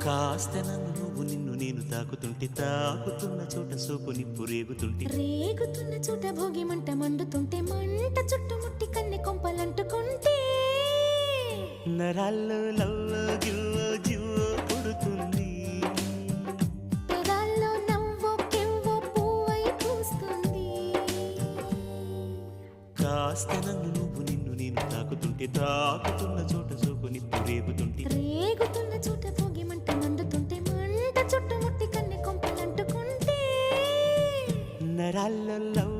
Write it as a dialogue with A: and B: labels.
A: కాస్త నన్ను నువ్వు నిన్ను నేను తాకుతుంటే తాకుతున్న చోట సోపు నిప్పు రేగుతుంటే
B: రేగుతున్న చోట భోగి మంట మండుతుంటే మంట చుట్టుముట్టి కన్నె కొంపలంటుకుంటే
A: నరాల్లో లవ్వో గివ్వో జివ్వో పుడుతుంది
B: పెదాల్లో నవ్వో కెవ్వో పువ్వై పూస్తుంది
A: కాస్త నన్ను నువ్వు నిన్ను నేను తాకుతుంటే తాకుతున్న చోట సోపు నిప్పు రేగుతుంటే
B: రేగుతున్న చోట భోగి మంట మండుతుంటే మంట చుట్టుముట్టి కన్నె కొంపలంటుకుంటే
A: నరాల్లో లవ్